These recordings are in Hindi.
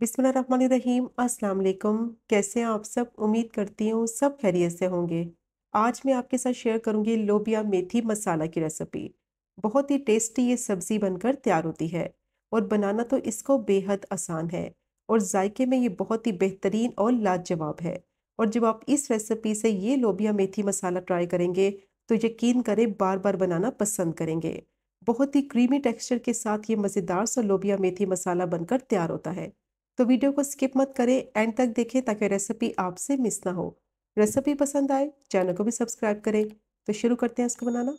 बिस्मिल्लाहिर्रहमानिर्रहीम। अस्सलाम वालेकुम। कैसे हैं आप सब? उम्मीद करती हूँ सब खैरियत से होंगे। आज मैं आपके साथ शेयर करूंगी लोबिया मेथी मसाला की रेसिपी। बहुत ही टेस्टी ये सब्जी बनकर तैयार होती है और बनाना तो इसको बेहद आसान है और जायके में ये बहुत ही बेहतरीन और लाजवाब है। और जब आप इस रेसिपी से ये लोबिया मेथी मसाला ट्राई करेंगे तो यकीन करें बार बार बनाना पसंद करेंगे। बहुत ही क्रीमी टेक्सचर के साथ ये मज़ेदार सा लोबिया मेथी मसाला बनकर तैयार होता है। तो वीडियो को स्किप मत करें, एंड तक देखें ताकि रेसिपी आपसे मिस ना हो। रेसिपी पसंद आए चैनल को भी सब्सक्राइब करें। तो शुरू करते हैं इसको बनाना।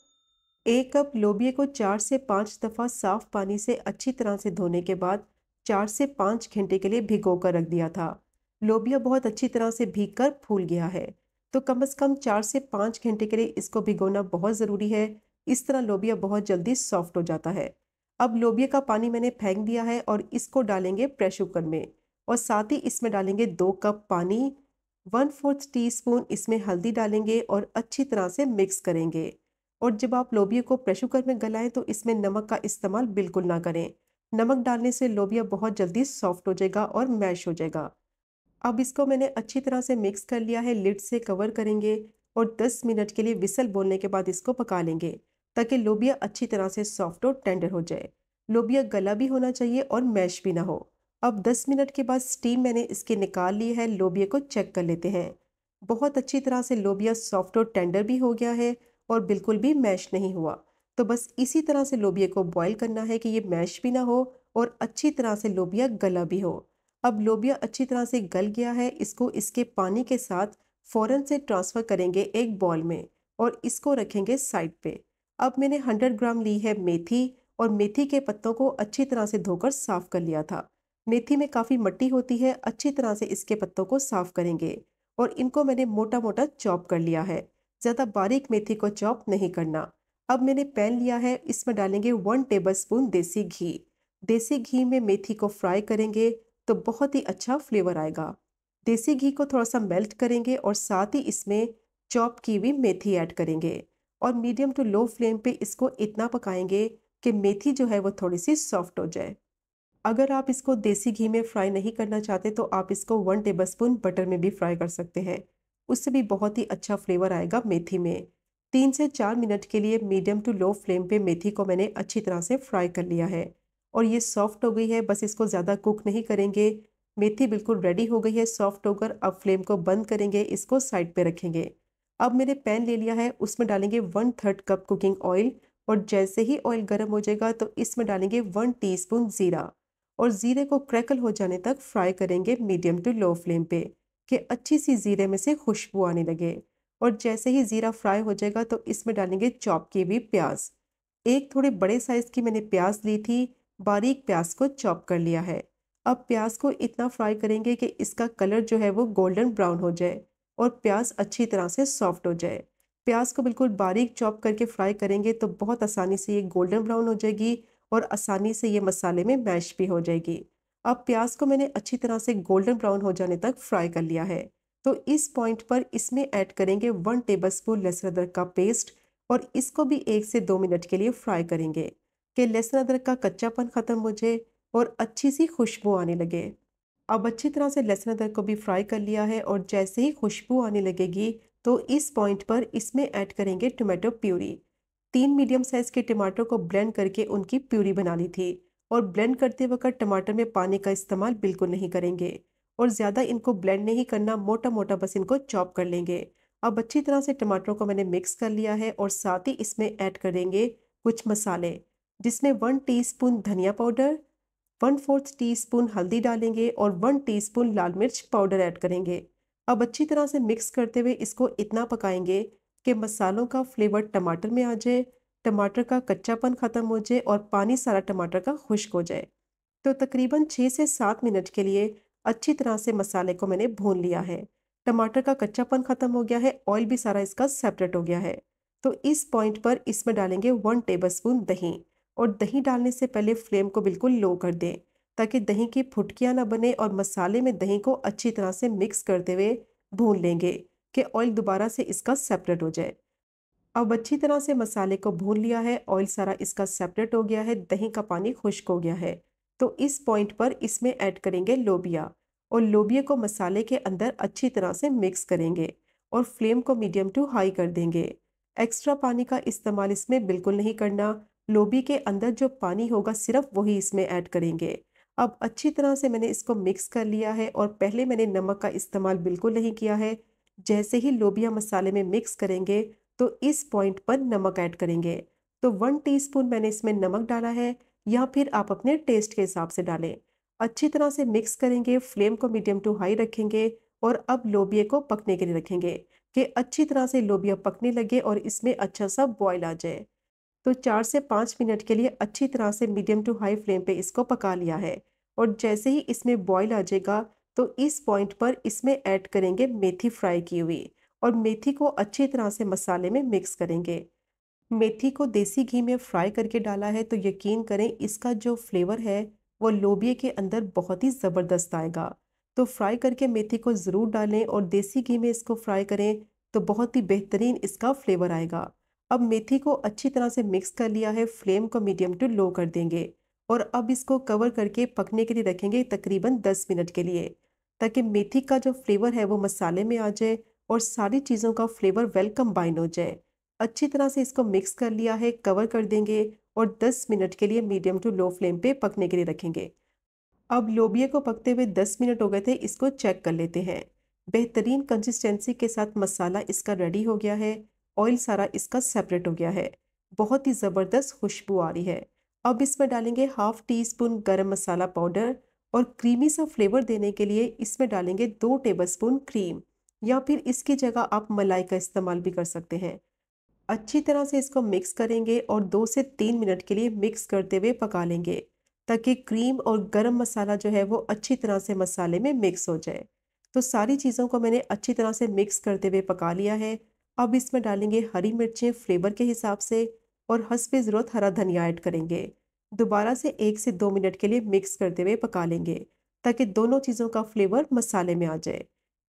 1 कप लोबिया को 4 से 5 दफ़ा साफ पानी से अच्छी तरह से धोने के बाद 4 से 5 घंटे के लिए भिगो कर रख दिया था। लोबिया बहुत अच्छी तरह से भीग कर फूल गया है, तो कम से कम 4 से 5 घंटे के लिए इसको भिगोना बहुत ज़रूरी है। इस तरह लोबिया बहुत जल्दी सॉफ्ट हो जाता है। अब लोबिया का पानी मैंने फेंक दिया है और इसको डालेंगे प्रेशर कुकर में, और साथ ही इसमें डालेंगे 2 कप पानी। 1/4 टीस्पून इसमें हल्दी डालेंगे और अच्छी तरह से मिक्स करेंगे। और जब आप लोबिया को प्रेशर कुकर में गलाएं तो इसमें नमक का इस्तेमाल बिल्कुल ना करें। नमक डालने से लोबिया बहुत जल्दी सॉफ्ट हो जाएगा और मैश हो जाएगा। अब इसको मैंने अच्छी तरह से मिक्स कर लिया है, लिड से कवर करेंगे और 10 मिनट के लिए विसल बोलने के बाद इसको पका लेंगे ताकि लोबिया अच्छी तरह से सॉफ्ट और टेंडर हो जाए। लोबिया गला भी होना चाहिए और मैश भी ना हो। अब 10 मिनट के बाद स्टीम मैंने इसके निकाल ली है। लोबिया को चेक कर लेते हैं। बहुत अच्छी तरह से लोबिया सॉफ्ट और टेंडर भी हो गया है और बिल्कुल भी मैश नहीं हुआ। तो बस इसी तरह से लोबिया को बॉईल करना है कि ये मैश भी ना हो और अच्छी तरह से लोबिया गला भी हो। अब लोबिया अच्छी तरह से गल गया है, इसको इसके पानी के साथ फ़ौरन से ट्रांसफ़र करेंगे एक बॉल में और इसको रखेंगे साइड पे। अब मैंने 100 ग्राम ली है मेथी, और मेथी के पत्तों को अच्छी तरह से धोकर साफ़ कर लिया था। मेथी में काफ़ी मिट्टी होती है, अच्छी तरह से इसके पत्तों को साफ़ करेंगे और इनको मैंने मोटा मोटा चॉप कर लिया है। ज़्यादा बारीक मेथी को चॉप नहीं करना। अब मैंने पैन लिया है, इसमें डालेंगे 1 टेबल स्पून देसी घी। देसी घी में मेथी को फ्राई करेंगे तो बहुत ही अच्छा फ्लेवर आएगा। देसी घी को थोड़ा सा मेल्ट करेंगे और साथ ही इसमें चॉप की हुई मेथी ऐड करेंगे और मीडियम टू लो फ्लेम पे इसको इतना पकाएंगे कि मेथी जो है वो थोड़ी सी सॉफ्ट हो जाए। अगर आप इसको देसी घी में फ्राई नहीं करना चाहते तो आप इसको 1 टेबल स्पून बटर में भी फ्राई कर सकते हैं। उससे भी बहुत ही अच्छा फ्लेवर आएगा मेथी में। 3 से 4 मिनट के लिए मीडियम टू लो फ्लेम पे मेथी को मैंने अच्छी तरह से फ्राई कर लिया है और ये सॉफ्ट हो गई है। बस इसको ज़्यादा कुक नहीं करेंगे। मेथी बिल्कुल रेडी हो गई है सॉफ्ट होकर। अब फ्लेम को बंद करेंगे, इसको साइड पे रखेंगे। अब मैंने पैन ले लिया है, उसमें डालेंगे 1/3 कप कुकिंग ऑयल, और जैसे ही ऑयल गर्म हो जाएगा तो इसमें डालेंगे 1 टीस्पून ज़ीरा, और ज़ीरे को क्रैकल हो जाने तक फ्राई करेंगे मीडियम टू लो फ्लेम पे कि अच्छी सी ज़ीरे में से खुशबू आने लगे। और जैसे ही ज़ीरा फ्राई हो जाएगा तो इसमें डालेंगे चॉप की हुई प्याज। एक थोड़े बड़े साइज़ की मैंने प्याज ली थी, बारीक प्याज को चॉप कर लिया है। अब प्याज को इतना फ्राई करेंगे कि इसका कलर जो है वो गोल्डन ब्राउन हो जाए और प्याज अच्छी तरह से सॉफ्ट हो जाए। प्याज को बिल्कुल बारीक चॉप करके फ्राई करेंगे तो बहुत आसानी से ये गोल्डन ब्राउन हो जाएगी और आसानी से ये मसाले में मैश भी हो जाएगी। अब प्याज को मैंने अच्छी तरह से गोल्डन ब्राउन हो जाने तक फ्राई कर लिया है। तो इस पॉइंट पर इसमें ऐड करेंगे 1 टेबल स्पून लहसुन अदरक का पेस्ट, और इसको भी 1 से 2 मिनट के लिए फ्राई करेंगे कि लहसुन अदरक का कच्चापन ख़त्म हो जाए और अच्छी सी खुशबू आने लगे। अब अच्छी तरह से लहसुन अदरक को भी फ्राई कर लिया है और जैसे ही खुशबू आने लगेगी तो इस पॉइंट पर इसमें ऐड करेंगे टोमेटो प्यूरी। 3 मीडियम साइज़ के टमाटर को ब्लेंड करके उनकी प्यूरी बना ली थी, और ब्लेंड करते वक्त टमाटर में पानी का इस्तेमाल बिल्कुल नहीं करेंगे और ज़्यादा इनको ब्लेंड नहीं करना, मोटा मोटा बस इनको चॉप कर लेंगे। अब अच्छी तरह से टमाटरों को मैंने मिक्स कर लिया है और साथ ही इसमें ऐड करेंगे कुछ मसाले, जिसमें 1 टीस्पून धनिया पाउडर, 1/4 टीस्पून हल्दी डालेंगे और 1 टीस्पून लाल मिर्च पाउडर ऐड करेंगे। अब अच्छी तरह से मिक्स करते हुए इसको इतना पकाएंगे कि मसालों का फ्लेवर टमाटर में आ जाए, टमाटर का कच्चापन ख़त्म हो जाए और पानी सारा टमाटर का खुश्क हो जाए। तो तकरीबन 6 से 7 मिनट के लिए अच्छी तरह से मसाले को मैंने भून लिया है। टमाटर का कच्चापन ख़त्म हो गया है, ऑयल भी सारा इसका सेपरेट हो गया है। तो इस पॉइंट पर इसमें डालेंगे 1 टेबल स्पून दही, और दही डालने से पहले फ्लेम को बिल्कुल लो कर दें ताकि दही की फुटकियाँ ना बने, और मसाले में दही को अच्छी तरह से मिक्स करते हुए भून लेंगे कि ऑयल दोबारा से इसका सेपरेट हो जाए। अब अच्छी तरह से मसाले को भून लिया है, ऑयल सारा इसका सेपरेट हो गया है, दही का पानी खुश्क हो गया है। तो इस पॉइंट पर इसमें ऐड करेंगे लोबिया और लोबिया को मसाले के अंदर अच्छी तरह से मिक्स करेंगे और फ्लेम को मीडियम टू हाई कर देंगे। एक्स्ट्रा पानी का इस्तेमाल इसमें बिल्कुल नहीं करना। लोबी के अंदर जो पानी होगा सिर्फ वही इसमें ऐड करेंगे। अब अच्छी तरह से मैंने इसको मिक्स कर लिया है और पहले मैंने नमक का इस्तेमाल बिल्कुल नहीं किया है। जैसे ही लोबिया मसाले में मिक्स करेंगे तो इस पॉइंट पर नमक ऐड करेंगे। तो 1 टीस्पून मैंने इसमें नमक डाला है, या फिर आप अपने टेस्ट के हिसाब से डालें। अच्छी तरह से मिक्स करेंगे, फ्लेम को मीडियम टू हाई रखेंगे और अब लोबिया को पकने के लिए रखेंगे कि अच्छी तरह से लोबिया पकने लगे और इसमें अच्छा सा बॉयल आ जाए। तो 4 से 5 मिनट के लिए अच्छी तरह से मीडियम टू हाई फ्लेम पे इसको पका लिया है और जैसे ही इसमें बॉयल आ जाएगा तो इस पॉइंट पर इसमें ऐड करेंगे मेथी फ्राई की हुई और मेथी को अच्छी तरह से मसाले में मिक्स करेंगे। मेथी को देसी घी में फ्राई करके डाला है तो यकीन करें इसका जो फ्लेवर है वो लोबिया के अंदर बहुत ही ज़बरदस्त आएगा। तो फ्राई करके मेथी को ज़रूर डालें और देसी घी में इसको फ्राई करें तो बहुत ही बेहतरीन इसका फ्लेवर आएगा। अब मेथी को अच्छी तरह से मिक्स कर लिया है, फ्लेम को मीडियम टू लो कर देंगे और अब इसको कवर करके पकने के लिए रखेंगे तकरीबन 10 मिनट के लिए, ताकि मेथी का जो फ्लेवर है वो मसाले में आ जाए और सारी चीज़ों का फ्लेवर वेल कंबाइन हो जाए। अच्छी तरह से इसको मिक्स कर लिया है, कवर कर देंगे और 10 मिनट के लिए मीडियम टू लो फ्लेम पे पकने के लिए रखेंगे। अब लोबिया को पकते हुए 10 मिनट हो गए थे, इसको चेक कर लेते हैं। बेहतरीन कंसिस्टेंसी के साथ मसाला इसका रेडी हो गया है, ऑयल सारा इसका सेपरेट हो गया है, बहुत ही ज़बरदस्त खुशबू आ रही है। अब इसमें डालेंगे 1/2 टीस्पून गरम मसाला पाउडर और क्रीमी सा फ्लेवर देने के लिए इसमें डालेंगे 2 टेबलस्पून क्रीम, या फिर इसकी जगह आप मलाई का इस्तेमाल भी कर सकते हैं। अच्छी तरह से इसको मिक्स करेंगे और 2 से 3 मिनट के लिए मिक्स करते हुए पका लेंगे, ताकि क्रीम और गरम मसाला जो है वो अच्छी तरह से मसाले में मिक्स हो जाए। तो सारी चीज़ों को मैंने अच्छी तरह से मिक्स करते हुए पका लिया है। अब इसमें डालेंगे हरी मिर्चें फ्लेवर के हिसाब से और हस्बे ज़रूरत हरा धनिया ऐड करेंगे। दोबारा से 1 से 2 मिनट के लिए मिक्स करते हुए पका लेंगे, ताकि दोनों चीज़ों का फ्लेवर मसाले में आ जाए।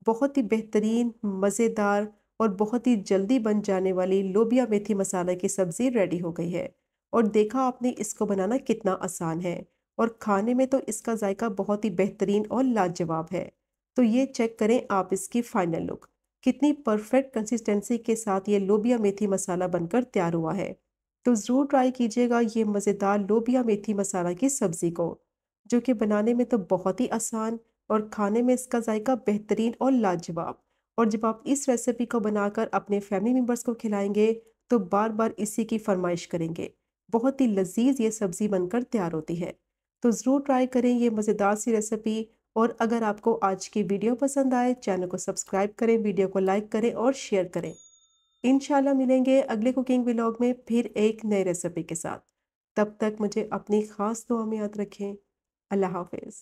बहुत ही बेहतरीन, मज़ेदार और बहुत ही जल्दी बन जाने वाली लोबिया मेथी मसाला की सब्ज़ी रेडी हो गई है। और देखा आपने इसको बनाना कितना आसान है और खाने में तो इसका जायका बहुत ही बेहतरीन और लाजवाब है। तो ये चेक करें आप इसकी फाइनल लुक, कितनी परफेक्ट कंसिस्टेंसी के साथ ये लोबिया मेथी मसाला बनकर तैयार हुआ है। तो ज़रूर ट्राई कीजिएगा ये मज़ेदार लोबिया मेथी मसाला की सब्ज़ी को, जो कि बनाने में तो बहुत ही आसान और खाने में इसका जायका बेहतरीन और लाजवाब। और जब आप इस रेसिपी को बनाकर अपने फैमिली मेम्बर्स को खिलाएंगे तो बार बार इसी की फरमाइश करेंगे। बहुत ही लजीज ये सब्ज़ी बनकर तैयार होती है। तो ज़रूर ट्राई करें ये मज़ेदार सी रेसिपी। और अगर आपको आज की वीडियो पसंद आए, चैनल को सब्सक्राइब करें, वीडियो को लाइक करें और शेयर करें। इंशाल्लाह मिलेंगे अगले कुकिंग व्लॉग में फिर एक नई रेसिपी के साथ। तब तक मुझे अपनी ख़ास दुआ में याद रखें। अल्लाह हाफिज़।